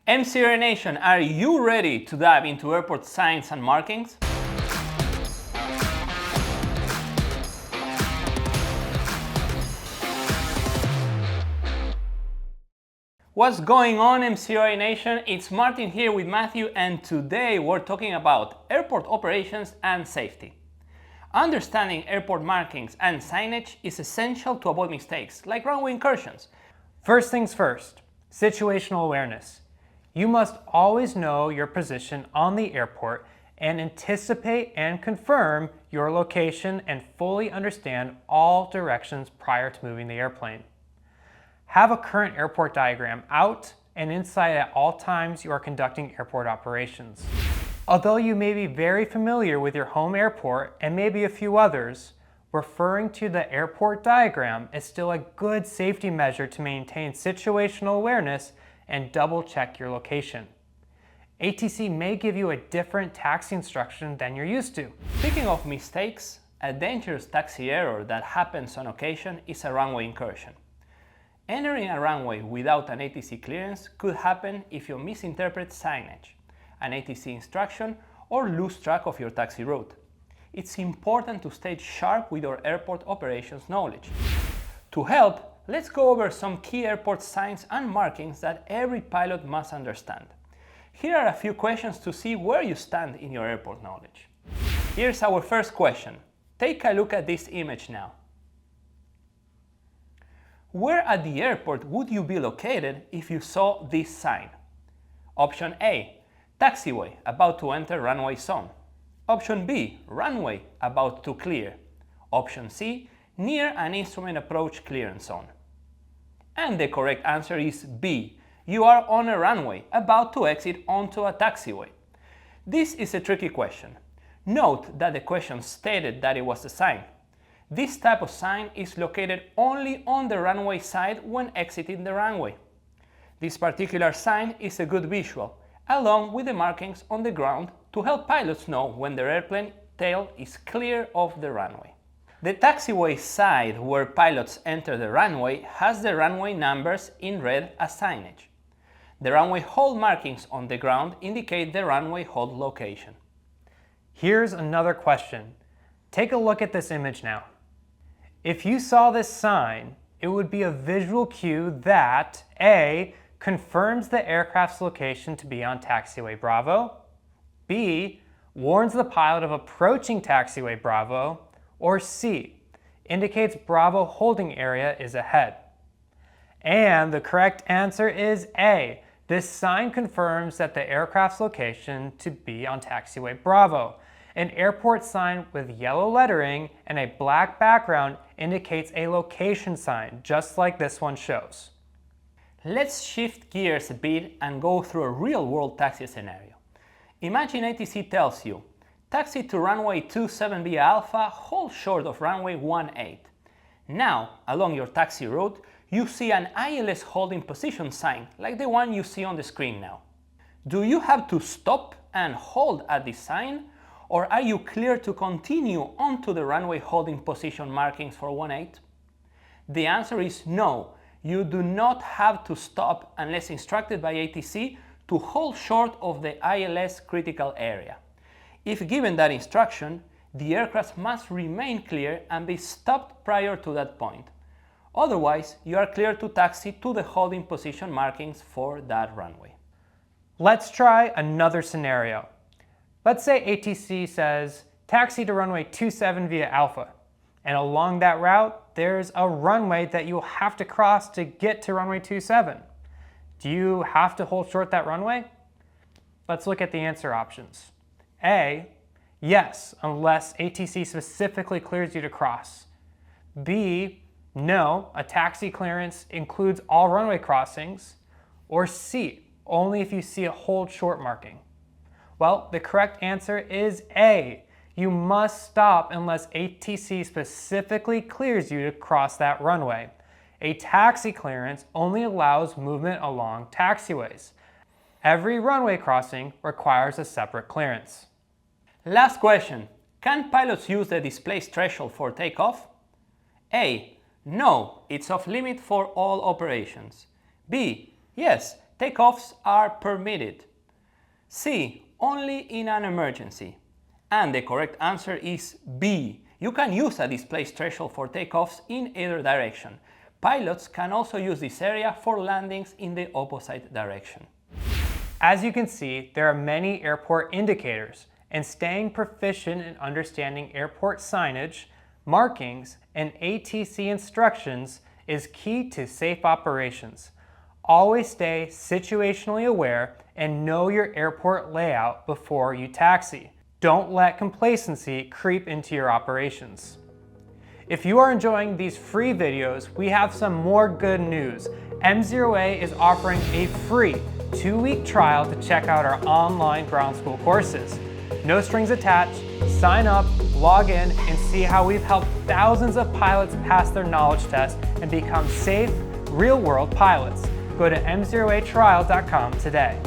MzeroA Nation, are you ready to dive into airport signs and markings? What's going on, MzeroA Nation? It's Martin here with Matthew, and today we're talking about airport operations and safety. Understanding airport markings and signage is essential to avoid mistakes like runway incursions. First things first, situational awareness. You must always know your position on the airport and anticipate and confirm your location and fully understand all directions prior to moving the airplane. Have a current airport diagram out and inside at all times you are conducting airport operations. Although you may be very familiar with your home airport and maybe a few others, referring to the airport diagram is still a good safety measure to maintain situational awareness and double check your location. ATC may give you a different taxi instruction than you're used to. Speaking of mistakes, a dangerous taxi error that happens on occasion is a runway incursion. Entering a runway without an ATC clearance could happen if you misinterpret signage, an ATC instruction, or lose track of your taxi route. It's important to stay sharp with your airport operations knowledge. To help, let's go over some key airport signs and markings that every pilot must understand. Here are a few questions to see where you stand in your airport knowledge. Here's our first question. Take a look at this image now. Where at the airport would you be located if you saw this sign? Option A, taxiway about to enter runway zone. Option B, runway about to clear. Option C, near an instrument approach clearance zone. And the correct answer is B. You are on a runway about to exit onto a taxiway. This is a tricky question. Note that the question stated that it was a sign. This type of sign is located only on the runway side when exiting the runway. This particular sign is a good visual, along with the markings on the ground to help pilots know when their airplane tail is clear of the runway. The taxiway side where pilots enter the runway has the runway numbers in red as signage. The runway hold markings on the ground indicate the runway hold location. Here's another question. Take a look at this image now. If you saw this sign, it would be a visual cue that A, confirms the aircraft's location to be on taxiway Bravo, B, warns the pilot of approaching taxiway Bravo, or C, indicates Bravo holding area is ahead. And the correct answer is A. This sign confirms that the aircraft's location to be on taxiway Bravo. An airport sign with yellow lettering and a black background indicates a location sign, just like this one shows. Let's shift gears a bit and go through a real-world taxi scenario. Imagine ATC tells you, taxi to runway 27 via Alpha, hold short of runway 18. Now, along your taxi route, you see an ILS holding position sign, like the one you see on the screen now. Do you have to stop and hold at this sign, or are you clear to continue onto the runway holding position markings for 18? The answer is no. You do not have to stop unless instructed by ATC to hold short of the ILS critical area. If given that instruction, the aircraft must remain clear and be stopped prior to that point. Otherwise, you are clear to taxi to the holding position markings for that runway. Let's try another scenario. Let's say ATC says, taxi to runway 27 via Alpha, and along that route, there's a runway that you'll have to cross to get to runway 27. Do you have to hold short that runway? Let's look at the answer options. A, yes, unless ATC specifically clears you to cross. B, no, a taxi clearance includes all runway crossings. Or C, only if you see a hold short marking. Well, the correct answer is A. You must stop unless ATC specifically clears you to cross that runway. A taxi clearance only allows movement along taxiways. Every runway crossing requires a separate clearance. Last question. Can pilots use the displaced threshold for takeoff? A. No, it's off limit for all operations. B. Yes, takeoffs are permitted. C. Only in an emergency. And the correct answer is B. You can use a displaced threshold for takeoffs in either direction. Pilots can also use this area for landings in the opposite direction. As you can see, there are many airport indicators, and staying proficient in understanding airport signage, markings, and ATC instructions is key to safe operations. Always stay situationally aware and know your airport layout before you taxi. Don't let complacency creep into your operations. If you are enjoying these free videos, we have some more good news. MzeroA is offering a free 2-week trial to check out our online ground school courses. No strings attached, sign up, log in, and see how we've helped thousands of pilots pass their knowledge test and become safe, real-world pilots. Go to MzeroAtrial.com today.